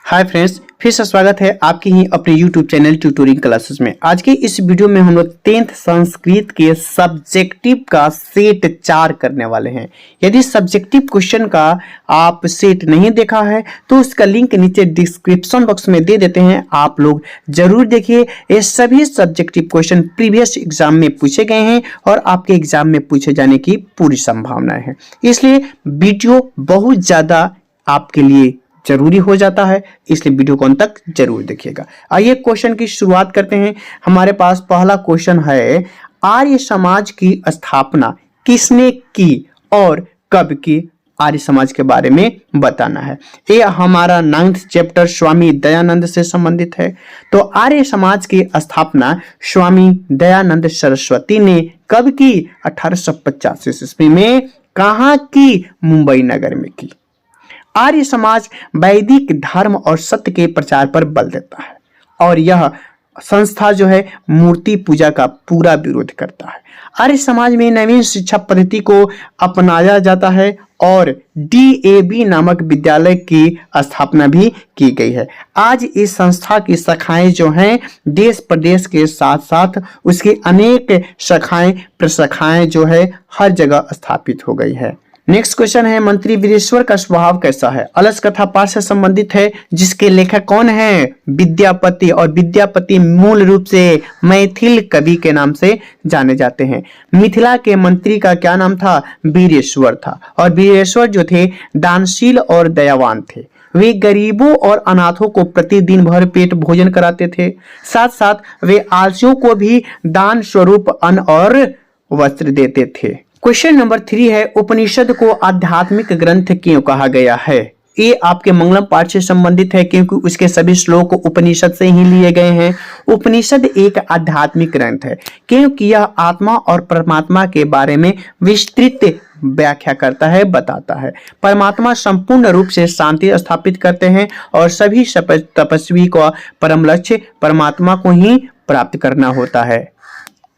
Hi friends, फिर से स्वागत है आपके ही अपने YouTube चैनल ट्यूटोरियल क्लासेस में। आज की इस वीडियो में हम लोग 10th संस्कृत के सब्जेक्टिव का सेट 4 करने वाले हैं। यदि सब्जेक्टिव क्वेश्चन का आप सेट नहीं देखा है तो उसका लिंक नीचे डिस्क्रिप्शन बॉक्स में दे देते हैं, आप लोग जरूर देखिए। ये सभी सब्जेक्टिव क्वेश्चन प्रीवियस एग्जाम में पूछे गए हैं और आपके एग्जाम में पूछे जाने की पूरी संभावना है, इसलिए वीडियो बहुत ज्यादा आपके लिए जरूरी हो जाता है, इसलिए वीडियो को अंत तक जरूर देखिएगा। आइए क्वेश्चन की शुरुआत करते हैं। हमारे पास पहला क्वेश्चन है, आर्य समाज की स्थापना किसने की और कब की? आर्य समाज के बारे में बताना है। ये हमारा 9th चैप्टर स्वामी दयानंद से संबंधित है। तो आर्य समाज की स्थापना स्वामी दयानंद सरस्वती ने कब की? 1885 ईस्वी में। कहाँ की? मुंबई नगर में की। आर्य समाज वैदिक धर्म और सत्य के प्रचार पर बल देता है और यह संस्था जो है मूर्ति पूजा का पूरा विरोध करता है। आर्य समाज में नवीन शिक्षा पद्धति को अपनाया जाता है और DAV नामक विद्यालय की स्थापना भी की गई है। आज इस संस्था की शाखाएं जो हैं देश प्रदेश के साथ साथ उसकी अनेक शाखाएं प्रशाखाएं जो है हर जगह स्थापित हो गई है। नेक्स्ट क्वेश्चन है, मंत्री वीरेश्वर का स्वभाव कैसा है? अलस कथा पाठ से संबंधित है, जिसके लेखक कौन है? विद्यापति। और विद्यापति मूल रूप से मैथिल कवि के नाम से जाने जाते हैं। मिथिला के मंत्री का क्या नाम था? वीरेश्वर था। और वीरेश्वर जो थे दानशील और दयावान थे। वे गरीबों और अनाथों को प्रतिदिन भर पेट भोजन कराते थे। साथ साथ वे आलसियों को भी दान स्वरूप अन्न और वस्त्र देते थे। क्वेश्चन नंबर 3 है, उपनिषद को आध्यात्मिक ग्रंथ क्यों कहा गया है? ये आपके मंगलम पाठ से संबंधित है क्योंकि उसके सभी श्लोक उपनिषद से ही लिए गए हैं। उपनिषद एक आध्यात्मिक ग्रंथ है क्योंकि यह आत्मा और परमात्मा के बारे में विस्तृत व्याख्या करता है, बताता है। परमात्मा संपूर्ण रूप से शांति स्थापित करते हैं और सभी तपस्वी को परम लक्ष्य परमात्मा को ही प्राप्त करना होता है।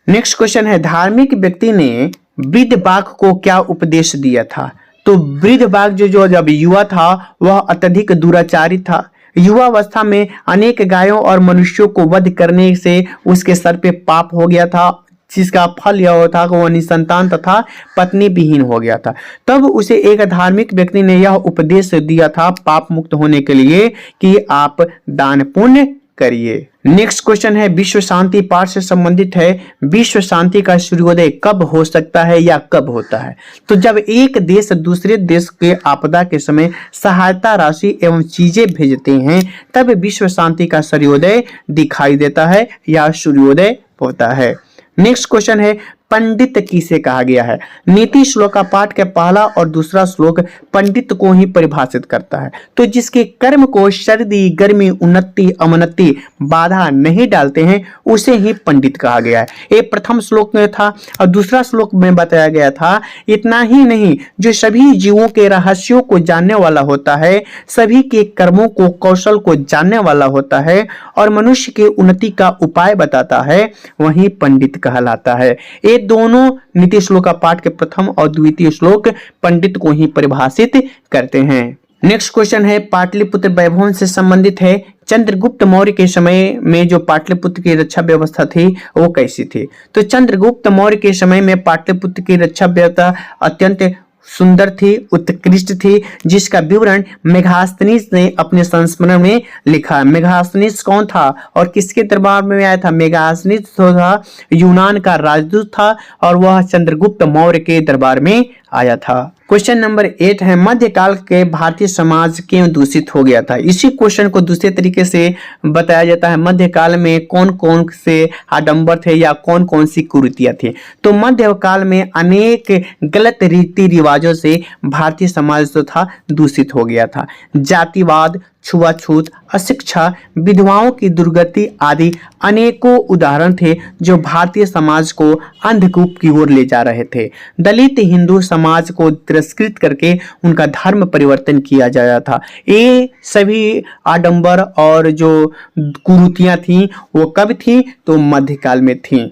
नेक्स्ट क्वेश्चन है, धार्मिक व्यक्ति ने वृद्ध बाघ को क्या उपदेश दिया था? तो वृद्ध बाघ जो जब युवा था वह अत्यधिक दुराचारी था। युवावस्था में अनेक गायों और मनुष्यों को वध करने से उसके सर पे पाप हो गया था, जिसका फल यह था कि वह निसंतान तथा पत्नी विहीन हो गया था। तब उसे एक धार्मिक व्यक्ति ने यह उपदेश दिया था पाप मुक्त होने के लिए कि आप दान पुण्य करिए। नेक्स्ट क्वेश्चन है, विश्व शांति पाठ से संबंधित है। विश्व शांति का सूर्योदय कब हो सकता है या कब होता है? तो जब एक देश दूसरे देश के आपदा के समय सहायता राशि एवं चीजें भेजते हैं तब विश्व शांति का सूर्योदय दिखाई देता है या सूर्योदय होता है। नेक्स्ट क्वेश्चन है, पंडित किसे कहा गया है? नीति श्लोक का पाठ के पहला और दूसरा श्लोक पंडित को ही परिभाषित करता है। तो जिसके कर्म को सर्दी गर्मी उन्नति अवनति बाधा नहीं डालते हैं उसे ही पंडित कहा गया है। ये प्रथम श्लोक में था और दूसरा श्लोक में बताया गया था। इतना ही नहीं, जो सभी जीवों के रहस्यों को जानने वाला होता है, सभी के कर्मों को कौशल को जानने वाला होता है और मनुष्य के उन्नति का उपाय बताता है, वही पंडित कहलाता है। ये दोनों नीति श्लोक का पाठ के प्रथम और द्वितीय श्लोक पंडित को ही परिभाषित करते हैं। नेक्स्ट क्वेश्चन है, पाटलिपुत्र वैभव से संबंधित है। चंद्रगुप्त मौर्य के समय में जो पाटलिपुत्र की रक्षा व्यवस्था थी वो कैसी थी? तो चंद्रगुप्त मौर्य के समय में पाटलिपुत्र की रक्षा व्यवस्था अत्यंत सुंदर थी, उत्कृष्ट थी, जिसका विवरण मेगास्थनीज ने अपने संस्मरण में लिखा। मेगास्थनीज कौन था और किसके दरबार में आया था? मेगास्थनीज था यूनान का राजदूत था और वह चंद्रगुप्त मौर्य के दरबार में आया था। क्वेश्चन नंबर 8 है, मध्यकाल के भारतीय समाज क्यों दूषित हो गया था? इसी क्वेश्चन को दूसरे तरीके से बताया जाता है, मध्यकाल में कौन कौन से आडंबर थे या कौन कौन सी कुरीतियां थी? तो मध्यकाल में अनेक गलत रीति रिवाजों से भारतीय समाज जो था दूषित हो गया था। जातिवाद, छुआछूत, अशिक्षा, विधवाओं की दुर्गति आदि अनेकों उदाहरण थे जो भारतीय समाज को अंधकूप की ओर ले जा रहे थे। दलित हिंदू समाज को तिरस्कृत करके उनका धर्म परिवर्तन किया जाता था। ये सभी आडंबर और जो कुरीतियां थी वो कब थी? तो मध्यकाल में थी।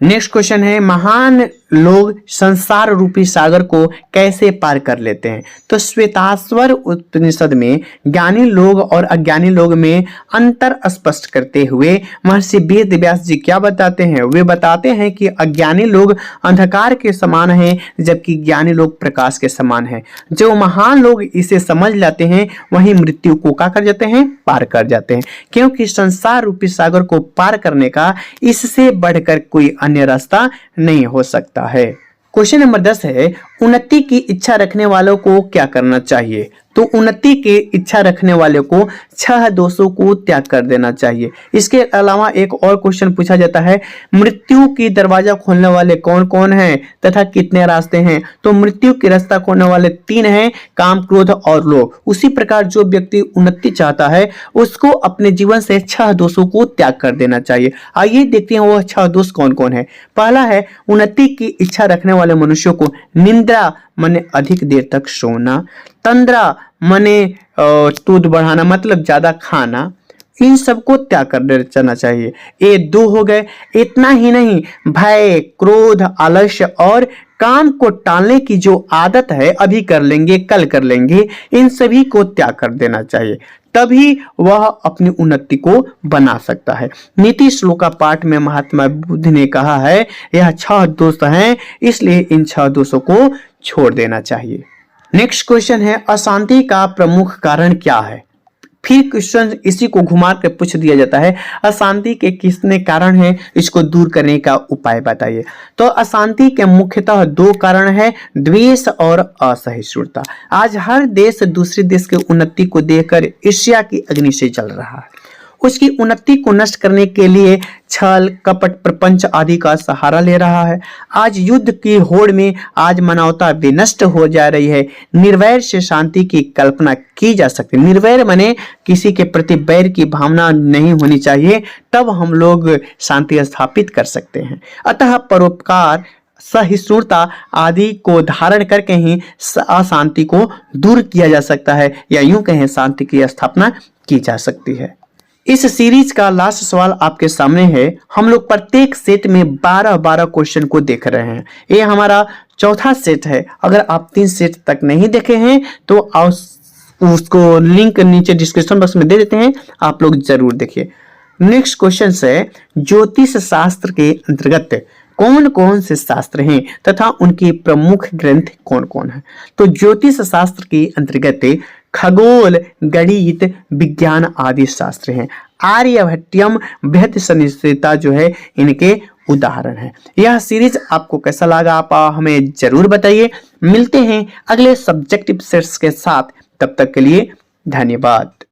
नेक्स्ट क्वेश्चन है, महान लोग संसार रूपी सागर को कैसे पार कर लेते हैं? तो श्वेताश्वर उपनिषद में ज्ञानी लोग और अज्ञानी लोग में अंतर स्पष्ट करते हुए महर्षि वेद व्यास जी क्या बताते हैं? वे बताते हैं कि अज्ञानी लोग अंधकार के समान हैं, जबकि ज्ञानी लोग प्रकाश के समान हैं। जो महान लोग इसे समझ लेते हैं वही मृत्यु को क्या कर जाते हैं? पार कर जाते हैं, क्योंकि संसार रूपी सागर को पार करने का इससे बढ़कर कोई अन्य रास्ता नहीं हो सकता है। क्वेश्चन नंबर 10 है, उन्नति की इच्छा रखने वालों को क्या करना चाहिए? तो उन्नति की इच्छा रखने वालों को 6 दोषों को त्याग कर देना चाहिए। इसके अलावा एक और क्वेश्चन पूछा जाता है, मृत्यु की दरवाजा खोलने वाले कौन कौन हैं तथा कितने रास्ते हैं? तो मृत्यु की रास्ता खोलने वाले 3 हैं, काम, क्रोध और लोभ। उसी प्रकार जो व्यक्ति उन्नति चाहता है उसको अपने जीवन से 6 दोषों को त्याग कर देना चाहिए। आइए देखते हैं वो 6 दोष कौन कौन है। पहला है, उन्नति की इच्छा रखने वाले मनुष्यों को निंद्रा माने अधिक देर तक सोना, तंद्रा माने दूध बढ़ाना मतलब ज्यादा खाना, इन सबको त्याग कर देना चाहिए। ये 2 हो गए। इतना ही नहीं, भय, क्रोध, आलस्य और काम को टालने की जो आदत है, अभी कर लेंगे कल कर लेंगे, इन सभी को त्याग कर देना चाहिए, तभी वह अपनी उन्नति को बना सकता है। नीति श्लोका पाठ में महात्मा बुद्ध ने कहा है यह 6 दोष हैं, इसलिए इन 6 दोषों को छोड़ देना चाहिए। नेक्स्ट क्वेश्चन है, अशांति का प्रमुख कारण क्या है? फिर क्वेश्चन इसी को घुमा कर पूछ दिया जाता है, अशांति के कितने कारण हैं, इसको दूर करने का उपाय बताइए। तो अशांति के मुख्यतः 2 कारण है, द्वेष और असहिष्णुता। आज हर देश दूसरे देश की उन्नति को देखकर ईर्ष्या की अग्नि से जल रहा है। उसकी उन्नति को नष्ट करने के लिए छल, कपट, प्रपंच आदि का सहारा ले रहा है। आज युद्ध की होड़ में आज मानवता विनष्ट हो जा रही है। निर्वैर से शांति की कल्पना की जा सकती है। निर्वैर माने किसी के प्रति बैर की भावना नहीं होनी चाहिए, तब हम लोग शांति स्थापित कर सकते हैं। अतः परोपकार, सहिष्णुता आदि को धारण करके ही अशांति को दूर किया जा सकता है, या यूं कहें शांति की स्थापना की जा सकती है। इस सीरीज का लास्ट सवाल आपके सामने है। हम लोग प्रत्येक सेट में 12-12 क्वेश्चन को देख रहे हैं। ये हमारा चौथा सेट है। अगर आप 3 सेट तक नहीं देखे हैं तो उसको लिंक नीचे डिस्क्रिप्शन बॉक्स में दे देते हैं, आप लोग जरूर देखिए। नेक्स्ट क्वेश्चन है, ज्योतिष शास्त्र के अंतर्गत कौन कौन से शास्त्र हैं तथा उनके प्रमुख ग्रंथ कौन कौन है? तो ज्योतिष शास्त्र के अंतर्गत खगोल, गणित, विज्ञान आदि शास्त्र हैं। आर्यभट्टयम, बृहत संहिता जो है इनके उदाहरण है। यह सीरीज आपको कैसा लगा आप हमें जरूर बताइए। मिलते हैं अगले सब्जेक्टिव सेट्स के साथ, तब तक के लिए धन्यवाद।